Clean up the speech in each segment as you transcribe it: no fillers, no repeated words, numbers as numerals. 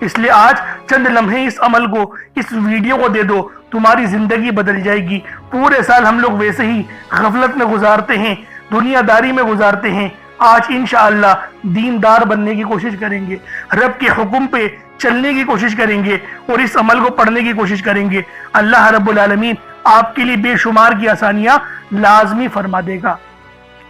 اس لیے آج چند لمحے اس عمل کو، اس ویڈیو کو دے دو، تمہاری زندگی بدل جائے گی۔ پورے سال ہم لوگ ویسے ہی غفلت میں گزارتے ہیں، دنیا داری میں گزارتے ہیں۔ آج انشاءاللہ دیندار بننے کی کوشش کریں گے، رب کے حکم پہ چلنے کی کوشش کریں گے اور اس عمل کو پڑھنے کی کوشش کریں گے۔ اللہ رب العالمین آپ کے لیے بے شمار کی آسانیاں لازمی فرما دے گا،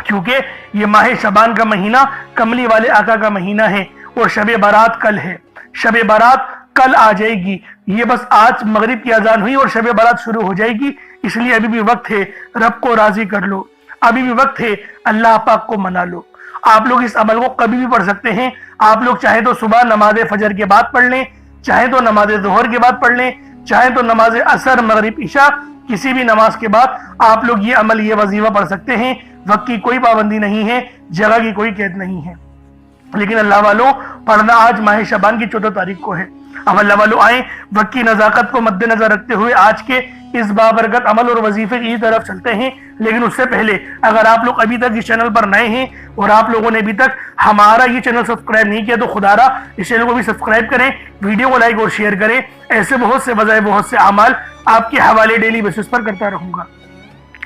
کیونکہ یہ ماہ شعبان کا مہینہ کملی والے آقا کا مہینہ ہے اور شب برات کل ہے۔ شب برات کل آ جائے گی، یہ بس آج مغرب کی اذان ہوئی اور شب برات شروع ہو جائے گی، اس لیے ابھی بھی وقت ہے، رب کو راضی کر لو، ابھی بھی وقت ہے، اللہ پاک کو منا لو۔ آپ لوگ اس عمل کو کبھی بھی پڑھ سکتے ہیں، آپ لوگ چاہے تو صبح نماز فجر کے بعد پڑھ لیں، چاہے تو نماز ظہر کے بعد پڑھ لیں، چاہے تو نماز عصر مغرب عشاء کسی بھی نماز کے بعد آپ لوگ یہ عمل، یہ وظیفہ پڑھ سکتے ہیں۔ وقت کی کوئی پابندی نہیں ہے، جگہ کی کوئی قید نہیں ہے، لیکن اللہ والوں پڑھنا آج ماہ شعبان کی 14 تاریخ کو ہے۔ اب اللہ والوں آئیں وقت کی نزاکت کو مد نظر رکھتے ہوئے آج کے اس بابرکت عمل اور وظیفے کی طرف چلتے ہیں۔ لیکن اس سے پہلے اگر آپ لوگ ابھی تک اس چینل پر نئے ہیں اور آپ لوگوں نے ابھی تک ہمارا یہ چینل سبسکرائب نہیں کیا تو خدا را اس چینل کو بھی سبسکرائب کریں، ویڈیو کو لائک اور شیئر کریں۔ ایسے بہت سے بجائے بہت سے اعمال آپ کے حوالے ڈیلی بیسس پر کرتا رہوں گا۔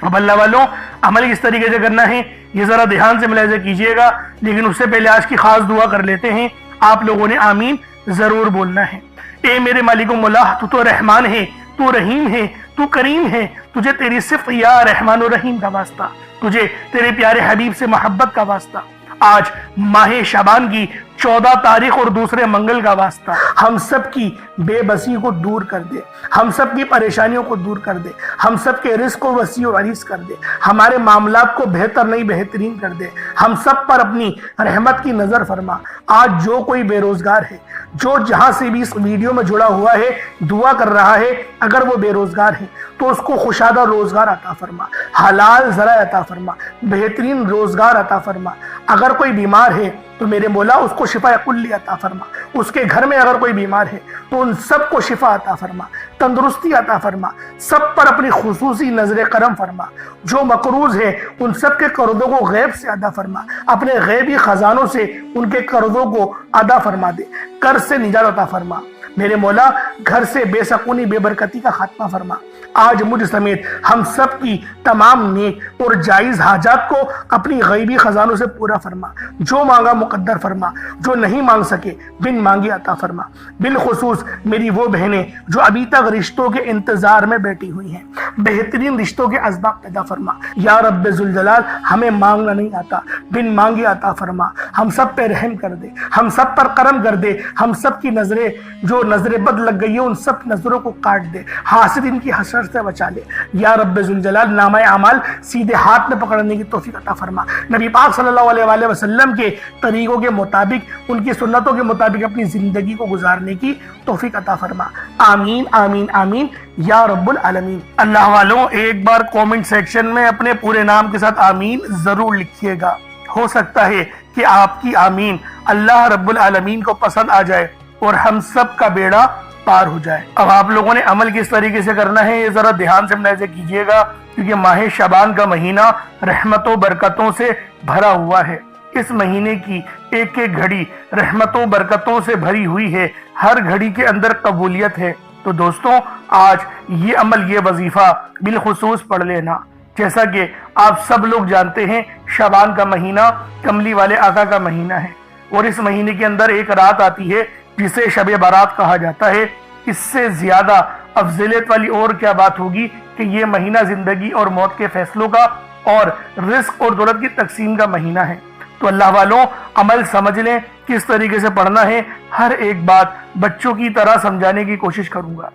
اب اللہ والوں عمل کس طریقے سے کرنا ہے یہ ذرا دھیان سے ملاحظہ کیجئے گا، لیکن اس سے پہلے آج کی خاص دعا کر لیتے ہیں۔ آپ لوگوں نے آمین ضرور بولنا ہے۔ اے میرے مالک و مولا، تو رحمان ہے، تو رحیم ہے، تو کریم ہے، تجھے تیری صفت یا رحمان و رحیم کا واسطہ، تجھے تیرے پیارے حبیب سے محبت کا واسطہ، آج ماہ شعبان کی 14 تاریخ اور دوسرے منگل کا واسطہ، ہم سب کی بے بسی کو دور کر دے، ہم سب کی پریشانیوں کو دور کر دے، ہم سب کے رزق کو وسیع و عریض کر دے، ہمارے معاملات کو بہتر نہیں بہترین کر دے، ہم سب پر اپنی رحمت کی نظر فرما۔ آج جو کوئی بے روزگار ہے، جو جہاں سے بھی اس ویڈیو میں جڑا ہوا ہے دعا کر رہا ہے، اگر وہ بے روزگار ہے تو اس کو خوشادہ روزگار عطا فرما، حلال ذرائع عطا فرما، بہترین روزگار عطا فرما۔ اگر کوئی بیمار ہے تو میرے مولا اس کو شفا کلی عطا فرما، اس کے گھر میں اگر کوئی بیمار ہے تو ان سب کو شفا عطا فرما، تندرستی عطا فرما، سب پر اپنی خصوصی نظر کرم فرما۔ جو مقروض ہے ان سب کے قرضوں کو غیب سے ادا فرما، اپنے غیبی خزانوں سے ان کے قرضوں کو ادا فرما دے، قرض سے نجات عطا فرما۔ میرے مولا گھر سے بے سکونی بے برکتی کا خاتمہ فرما۔ آج مجھ سمیت ہم سب کی تمام نیک اور جائز حاجات کو اپنی غیبی خزانوں سے پورا فرما، جو مانگا مقدر فرما، جو نہیں مانگ سکے بن مانگے عطا فرما۔ بالخصوص میری وہ بہنیں جو ابھی تک رشتوں کے انتظار میں بیٹھی ہوئی ہیں، بہترین رشتوں کے اسباب پیدا فرما۔ یا رب ذوالجلال ہمیں مانگنا نہیں آتا، بن مانگے عطا فرما۔ ہم سب پہ رحم کر دے، ہم سب پر کرم کر دے، ہم سب کی نظریں جو نظر بد لگ گئی ہے ان سب نظروں کو کاٹ دے، حاسدین کی حسد سے بچا لے۔ یا رب ذوالجلال نامہ اعمال سیدھے ہاتھ میں پکڑنے کی توفیق عطا فرما۔ نبی پاک صلی اللہ علیہ وآلہ وسلم کے طریقوں کے مطابق، ان کی سنتوں کے مطابق اپنی زندگی کو گزارنے کی توفیق عطا فرما۔ آمین آمین آمین یا رب العالمین۔ اللہ والوں ایک بار کومنٹ سیکشن میں اپنے پورے نام کے ساتھ آمین ضرور لکھیے گا، ہو سکتا ہے کہ آپ کی آمین اللہ رب العالمین کو پسند آ جائے اور ہم سب کا بیڑا پار ہو جائے۔ اب آپ لوگوں نے عمل کس طریقے سے کرنا ہے یہ ذرا دھیان سے ملاحظہ کیجئے گا، کیونکہ ماہ شعبان کا مہینہ رحمتوں برکتوں سے بھرا ہوا ہے۔ اس مہینے کی ایک ایک گھڑی رحمتوں برکتوں سے بھری ہوئی ہے، ہر گھڑی کے اندر قبولیت ہے۔ تو دوستوں آج یہ عمل، یہ وظیفہ بالخصوص پڑھ لینا۔ جیسا کہ آپ سب لوگ جانتے ہیں شعبان کا مہینہ کملی والے آقا کا مہینہ ہے، اور اس مہینے کے اندر ایک رات آتی ہے جسے شب برات کہا جاتا ہے۔ اس سے زیادہ افضلیت والی اور کیا بات ہوگی کہ یہ مہینہ زندگی اور موت کے فیصلوں کا اور رزق اور دولت کی تقسیم کا مہینہ ہے۔ تو اللہ والوں عمل سمجھ لیں کس طریقے سے پڑھنا ہے، ہر ایک بات بچوں کی طرح سمجھانے کی کوشش کروں گا۔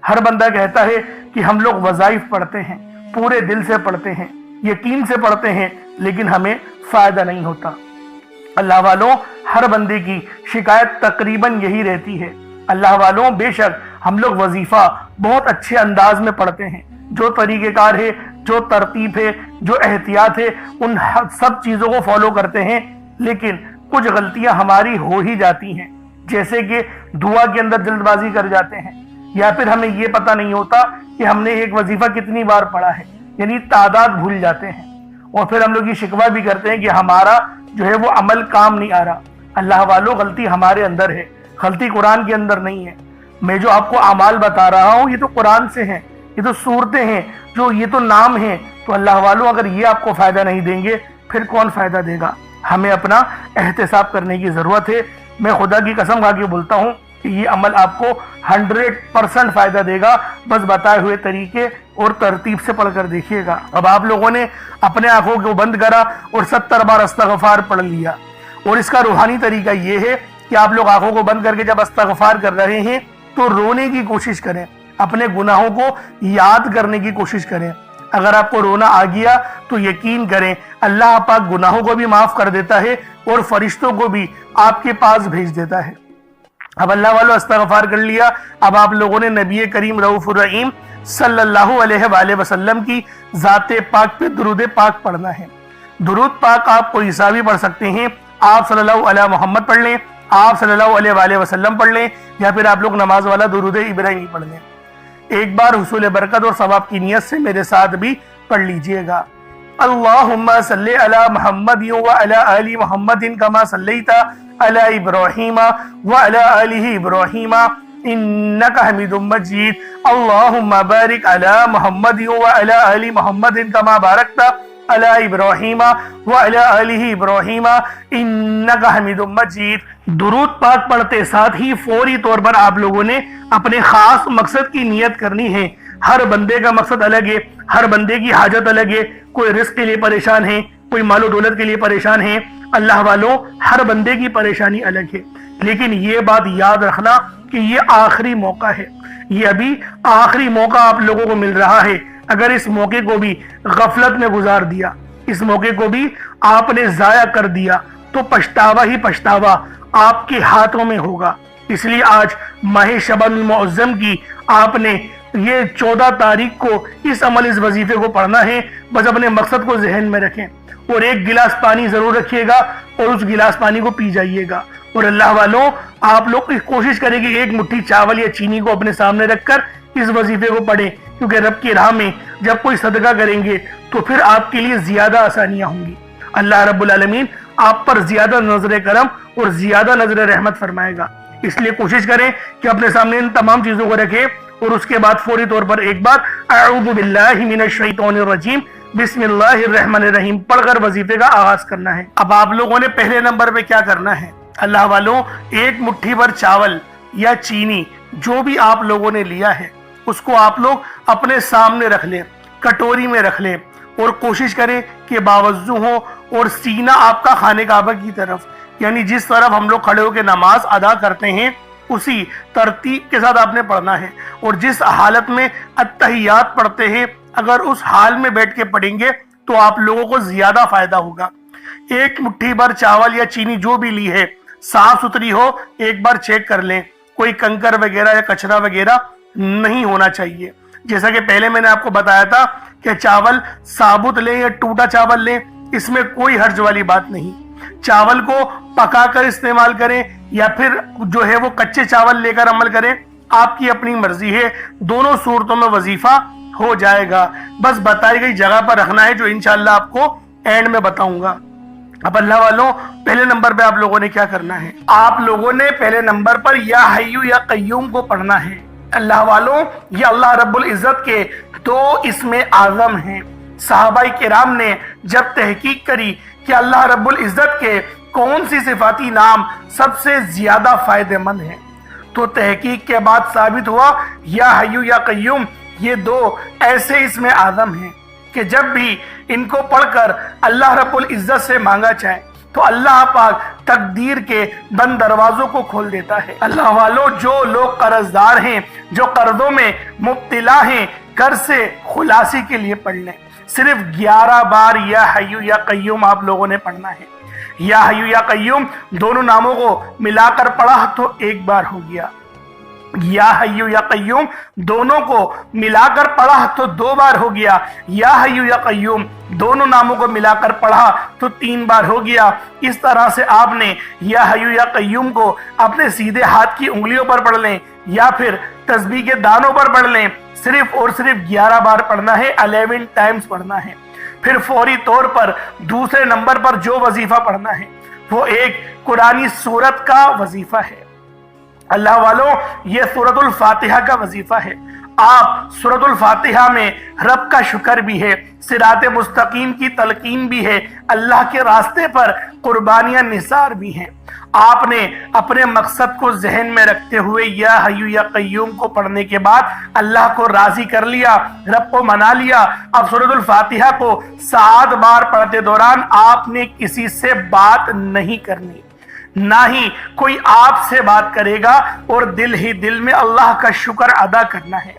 ہر بندہ کہتا ہے کہ ہم لوگ وظائف پڑھتے ہیں، پورے دل سے پڑھتے ہیں، یقین سے پڑھتے ہیں، لیکن ہمیں فائدہ نہیں ہوتا۔ اللہ والوں ہر بندے کی شکایت تقریباً یہی رہتی ہے۔ اللہ والوں بے شک ہم لوگ وظیفہ بہت اچھے انداز میں پڑھتے ہیں، جو طریقہ کار ہے، جو ترتیب ہے، جو احتیاط ہے، ان سب چیزوں کو فالو کرتے ہیں، لیکن کچھ غلطیاں ہماری ہو ہی جاتی ہیں، جیسے کہ دعا کے اندر جلد بازی کر جاتے ہیں، یا پھر ہمیں یہ پتہ نہیں ہوتا کہ ہم نے ایک وظیفہ کتنی بار پڑھا ہے، یعنی تعداد بھول جاتے ہیں، اور پھر ہم لوگ یہ شکوہ بھی کرتے ہیں کہ ہمارا جو ہے وہ عمل کام نہیں آ رہا۔ اللہ والوں غلطی ہمارے اندر ہے، غلطی قرآن کے اندر نہیں ہے۔ میں جو آپ کو اعمال بتا رہا ہوں یہ تو قرآن سے ہیں، یہ تو صورتیں ہیں، جو یہ تو نام ہیں۔ تو اللہ والوں اگر یہ آپ کو فائدہ نہیں دیں گے پھر کون فائدہ دے گا؟ ہمیں اپنا احتساب کرنے کی ضرورت ہے۔ میں خدا کی قسم کھا کے بولتا ہوں کہ یہ عمل آپ کو 100% فائدہ دے گا، بس بتائے ہوئے طریقے اور ترتیب سے پڑھ کر دیکھیے گا۔ اب آپ لوگوں نے اپنے آنکھوں کو بند کرا اور 70 بار استغفار پڑھ لیا، اور اس کا روحانی طریقہ یہ ہے کہ آپ لوگ آنکھوں کو بند کر کے جب استغفار کر رہے ہیں تو رونے کی کوشش کریں، اپنے گناہوں کو یاد کرنے کی کوشش کریں۔ اگر آپ کو رونا آ گیا تو یقین کریں اللہ پاک گناہوں کو بھی معاف کر دیتا ہے اور فرشتوں کو بھی آپ کے پاس بھیج دیتا ہے۔ اب اللہ والو استغفار کر لیا، اب آپ لوگوں نے نبی کریم رؤوف الرحیم صلی اللہ علیہ وآلہ وسلم کی ذات پاک پہ درود پاک پڑھنا ہے۔ درود پاک آپ کوئی سا بھی پڑھ سکتے ہیں، آپ صلی اللہ علیہ محمد پڑھ لیں، آپ صلی اللہ علیہ وآلہ وسلم پڑھ لیں، یا پھر آپ لوگ نماز والا درود ابراہیمی پڑھ لیں۔ ایک بار حصول برکت اور ثواب کی نیت سے میرے ساتھ بھی پڑھ لیجئے گا۔ اللہم صلی علی محمد وعلی آل محمد کما صلیت علی ابراہیم وعلی آل ابراہیم انک حمید مجید۔ اللہم بارک علی محمد وعلی آل محمد کما بارکت علی ابراہیم وعلی آل ابراہیم انک حمید مجید۔ درود پاک پڑھتے ساتھ ہی فوری طور پر آپ لوگوں نے اپنے خاص مقصد کی نیت کرنی ہے۔ ہر بندے کا مقصد الگ ہے، ہر بندے کی حاجت الگ ہے، کوئی رزق کے لیے پریشان ہے، کوئی مال و دولت کے لیے پریشان ہے۔ اللہ والوں ہر بندے کی پریشانی الگ ہے، لیکن یہ بات یاد رکھنا کہ یہ آخری موقع ہے، یہ ابھی آخری موقع آپ لوگوں کو مل رہا ہے۔ اگر اس موقع کو بھی غفلت میں گزار دیا، اس موقع کو بھی آپ نے ضائع کر دیا تو پچھتاوا ہی پچھتاوا آپ کے ہاتھوں میں ہوگا۔ اس لیے آج ماہ شعبان المعظم کی آپ نے یہ 14 تاریخ کو اس عمل اس وظیفے کو پڑھنا ہے۔ بس اپنے مقصد کو ذہن میں رکھیں اور ایک گلاس پانی ضرور رکھیے گا اور اس گلاس پانی کو پی جائیے گا۔ اور اللہ والوں آپ لوگ کوشش کریں کہ ایک مٹھی چاول یا چینی کو اپنے سامنے رکھ کر اس وظیفے کو پڑھیں، کیونکہ رب کی راہ میں جب کوئی صدقہ کریں گے تو پھر آپ کے لیے زیادہ آسانیاں ہوں گی۔ اللہ رب العالمین آپ پر زیادہ نظر کرم اور زیادہ نظر رحمت فرمائے گا۔ اس لیے کوشش کریں کہ اپنے سامنے ان تمام چیزوں کو رکھیں اور اس کے بعد فوری طور پر ایک بار اعوذ باللہ من الشیطان الرجیم بسم اللہ الرحمن الرحیم پڑھ کر وظیفے کا آغاز کرنا ہے۔ اب آپ لوگوں نے پہلے نمبر پہ کیا کرنا ہے؟ اللہ والوں ایک مٹھی بھر چاول یا چینی جو بھی آپ لوگوں نے لیا ہے اس کو آپ لوگ اپنے سامنے رکھ لیں، کٹوری میں رکھ لیں، اور کوشش کریں کہ باوضو ہو اور سینہ آپ کا خانہ کعبہ کی طرف، یعنی جس طرف ہم لوگ کھڑے ہو کے نماز ادا کرتے ہیں اسی ترتیب کے ساتھ آپ نے پڑھنا ہے۔ اور جس حالت میں اتحیات پڑھتے ہیں اگر اس حال میں بیٹھ کے پڑھیں گے تو آپ لوگوں کو زیادہ فائدہ ہوگا۔ ایک مٹھی بھر چاول یا چینی جو بھی لی ہے صاف ستھری ہو، ایک بار چیک کر لیں، کوئی کنکر وغیرہ یا کچرا وغیرہ نہیں ہونا چاہیے۔ جیسا کہ پہلے میں نے آپ کو بتایا تھا کہ چاول ثابت لیں یا ٹوٹا چاول لیں، اس میں کوئی حرج والی بات نہیں۔ چاول کو پکا کر استعمال کریں یا پھر جو ہے وہ کچے چاول لے کر عمل کریں، آپ کی اپنی مرضی ہے، دونوں صورتوں میں وظیفہ ہو جائے گا۔ بس بتائی گئی جگہ پر رکھنا ہے جو انشاءاللہ آپ کو اینڈ میں بتاؤں گا۔ اب اللہ والوں پہلے نمبر پہ آپ لوگوں نے کیا کرنا ہے؟ آپ لوگوں نے پہلے نمبر پر یا حیو یا قیوم کو پڑھنا ہے۔ اللہ والوں یہ اللہ رب العزت کے 2 اسم اعظم ہیں۔ صحابہ کرام نے جب تحقیق کری کہ اللہ رب العزت کے کون سی صفاتی نام سب سے زیادہ فائدہ مند ہیں تو تحقیق کے بعد ثابت ہوا یا حیو یا قیوم یہ 2 ایسے اسم اعظم ہیں کہ جب بھی ان کو پڑھ کر اللہ رب العزت سے مانگا جائے تو اللہ پاک تقدیر کے بند دروازوں کو کھول دیتا ہے۔ اللہ والوں جو لوگ قرض دار ہیں، جو قرضوں میں مبتلا ہیں، قرض سے خلاصی کے لیے پڑھ لیں۔ صرف 11 بار یا حیو یا قیوم آپ لوگوں نے پڑھنا ہے۔ یا حیو یا قیوم دونوں ناموں کو ملا کر پڑھا تو 1 بار ہو گیا، یا حیو یا قیوم دونوں کو ملا کر پڑھا تو 2 بار ہو گیا، یا حیو یا قیوم دونوں ناموں کو ملا کر پڑھا تو 3 بار ہو گیا۔ اس طرح سے آپ نے یا حیو یا قیوم کو اپنے سیدھے ہاتھ کی انگلیوں پر پڑھ لیں یا پھر تسبیح کے دانوں پر پڑھ لیں، صرف اور صرف 11 بار پڑھنا ہے، 11 ٹائمز پڑھنا ہے۔ پھر فوری طور پر دوسرے نمبر پر جو وظیفہ پڑھنا ہے وہ ایک قرآنی سورت کا وظیفہ ہے۔ اللہ والوں، یہ سورۃ الفاتحہ کا وظیفہ ہے۔ آپ سورۃ الفاتحہ میں رب کا شکر بھی ہے، صراط مستقیم کی تلقین بھی ہے، اللہ کے راستے پر قربانیاں نثار بھی ہیں۔ آپ نے اپنے مقصد کو ذہن میں رکھتے ہوئے یا حی یا قیوم کو پڑھنے کے بعد اللہ کو راضی کر لیا، رب کو منا لیا۔ اب سورۃ الفاتحہ کو 7 بار پڑھتے دوران آپ نے کسی سے بات نہیں کرنی، نہ ہی کوئی آپ سے بات کرے گا، اور دل ہی دل میں اللہ کا شکر ادا کرنا ہے۔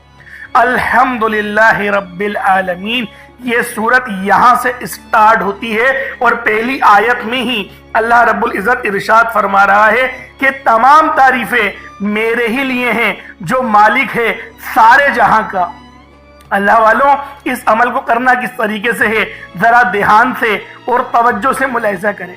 الحمدللہ رب العالمین، یہ سورت یہاں سے اسٹارٹ ہوتی ہے، اور پہلی آیت میں ہی اللہ رب العزت ارشاد فرما رہا ہے کہ تمام تعریفیں میرے ہی لیے ہیں جو مالک ہے سارے جہاں کا۔ اللہ والوں، اس عمل کو کرنا کس طریقے سے ہے، ذرا دھیان سے اور توجہ سے ملاحظہ کریں۔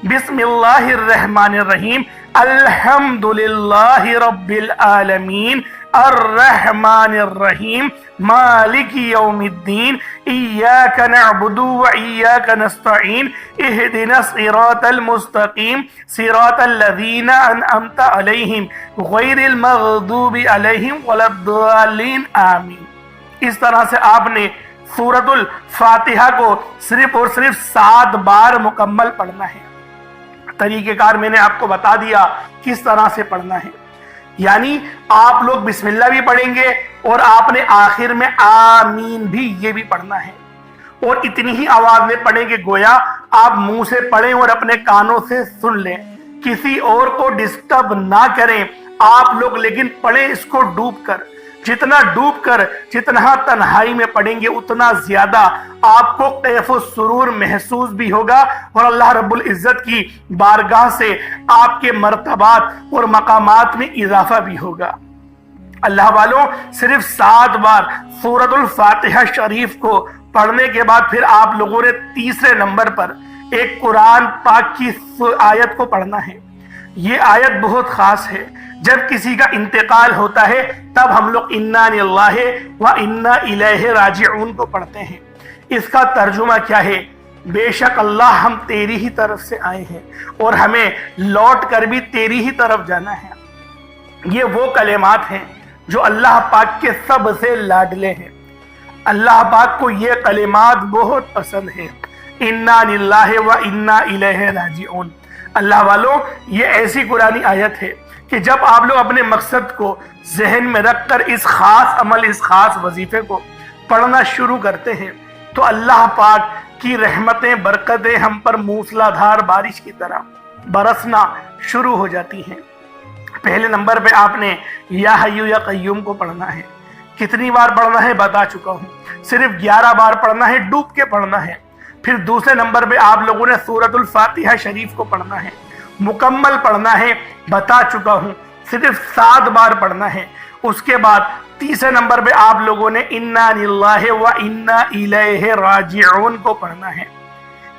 بسم اللہ الرحمن الرحیم، الحمدللہ رب العالمین، الرحمن الرحیم، مالک یوم الدین، ایاک نعبد و ایاک نستعین، اہدنا الصراط المستقیم، صراط الذین انعمت علیہم غیر المغضوب علیہم ولا الضالین، آمین۔ اس طرح سے آپ نے سورۃ الفاتحہ کو صرف اور صرف 7 بار مکمل پڑھنا ہے۔ طریقہ کار میں نے آپ کو بتا دیا کس طرح سے پڑھنا ہے، یعنی آپ لوگ بسم اللہ بھی پڑھیں گے، اور آپ نے آخر میں آمین بھی یہ بھی پڑھنا ہے، اور اتنی ہی آواز میں پڑھیں گے گویا آپ منہ سے پڑھیں اور اپنے کانوں سے سن لیں، کسی اور کو ڈسٹرب نہ کریں آپ لوگ، لیکن پڑھیں اس کو ڈوب کر۔ جتنا ڈوب کر، جتنا تنہائی میں پڑھیں گے، اتنا زیادہ آپ کو کیف و سرور محسوس بھی ہوگا، اور اللہ رب العزت کی بارگاہ سے آپ کے مرتبات اور مقامات میں اضافہ بھی ہوگا۔ اللہ والوں، صرف 7 بار سورۃ الفاتحہ شریف کو پڑھنے کے بعد پھر آپ لوگوں نے تیسرے نمبر پر ایک قرآن پاک کی آیت کو پڑھنا ہے۔ یہ آیت بہت خاص ہے۔ جب کسی کا انتقال ہوتا ہے تب ہم لوگ انا للہ و انا الیہ راجعون کو پڑھتے ہیں۔ اس کا ترجمہ کیا ہے؟ بے شک اللہ، ہم تیری ہی طرف سے آئے ہیں اور ہمیں لوٹ کر بھی تیری ہی طرف جانا ہے۔ یہ وہ کلمات ہیں جو اللہ پاک کے سب سے لاڈلے ہیں۔ اللہ پاک کو یہ کلمات بہت پسند ہیں، انا للہ و انا الیہ راجعون۔ اللہ والوں، یہ ایسی قرآنی آیت ہے کہ جب آپ لوگ اپنے مقصد کو ذہن میں رکھ کر اس خاص عمل، اس خاص وظیفے کو پڑھنا شروع کرتے ہیں تو اللہ پاک کی رحمتیں، برکتیں ہم پر موسلا دھار بارش کی طرح برسنا شروع ہو جاتی ہیں۔ پہلے نمبر پہ آپ نے یا حی یا قیوم کو پڑھنا ہے۔ کتنی بار پڑھنا ہے بتا چکا ہوں، صرف 11 بار پڑھنا ہے، ڈوب کے پڑھنا ہے۔ پھر دوسرے نمبر پہ آپ لوگوں نے سورۃ الفاتحہ شریف کو پڑھنا ہے، مکمل پڑھنا ہے، بتا چکا ہوں، صرف 7 بار پڑھنا ہے۔ اس کے بعد تیسرے نمبر پہ آپ لوگوں نے انا للہ و انا الیہ راجعون کو پڑھنا ہے۔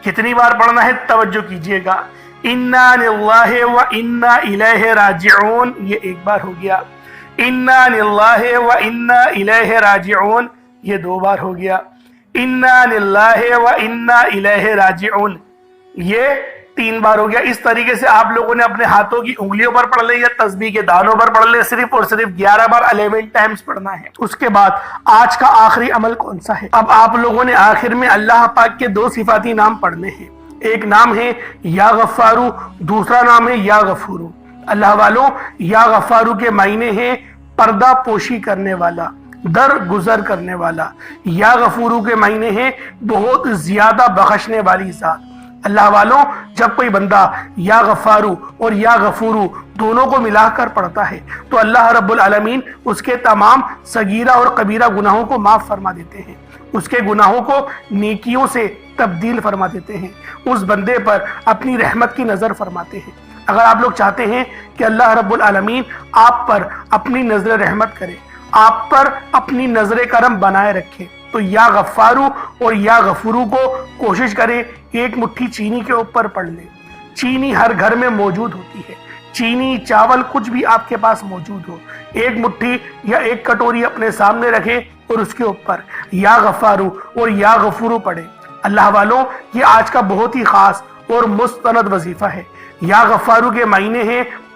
کتنی بار پڑھنا ہے توجہ کیجئے گا، انا للہ و انا الیہ راجعون یہ 1 بار ہو گیا، انا للہ و انا الیہ راجعون یہ 2 بار ہو گیا، انا للہ و انا الیہ راجعون یہ 3 بار ہو گیا۔ اس طریقے سے آپ لوگوں نے اپنے ہاتھوں کی انگلیوں پر پڑھ لے یا تسبیح کے دانوں پر پڑھ لے، صرف اور صرف 11 بار 11 ٹائمز پڑھنا ہے۔ اس کے بعد آج کا آخری عمل کون سا ہے؟ اب آپ لوگوں نے آخر میں اللہ پاک کے 2 صفاتی نام پڑھنے ہیں۔ ایک نام ہے یا غفارو، دوسرا نام ہے یا غفورو۔ اللہ والوں، یا غفارو کے معنی ہیں پردہ پوشی کرنے والا، در گزر کرنے والا۔ یا غفورو کے معنی ہیں بہت زیادہ بخشنے والی ذات۔ اللہ والوں، جب کوئی بندہ یا غفارو اور یا غفورو دونوں کو ملا کر پڑھتا ہے تو اللہ رب العالمین اس کے تمام صغیرہ اور کبیرہ گناہوں کو معاف فرما دیتے ہیں، اس کے گناہوں کو نیکیوں سے تبدیل فرما دیتے ہیں، اس بندے پر اپنی رحمت کی نظر فرماتے ہیں۔ اگر آپ لوگ چاہتے ہیں کہ اللہ رب العالمین آپ پر اپنی نظر رحمت کرے، آپ پر اپنی نظر کرم بنائے رکھے، تو یا غفارو اور یا غفورو کو کوشش کریں 1 مٹھی چینی کے اوپر پڑھ لیں۔ چینی ہر گھر میں موجود ہوتی ہے، چینی، چاول، کچھ بھی آپ کے پاس موجود ہو، 1 مٹھی یا 1 کٹوری اپنے سامنے رکھیں اور اس کے اوپر یا غفارو اور یا غفورو پڑھیں۔ اللہ والوں، یہ آج کا بہت ہی خاص اور مستند وظیفہ ہے۔ یا غفارو کے معنی ہیں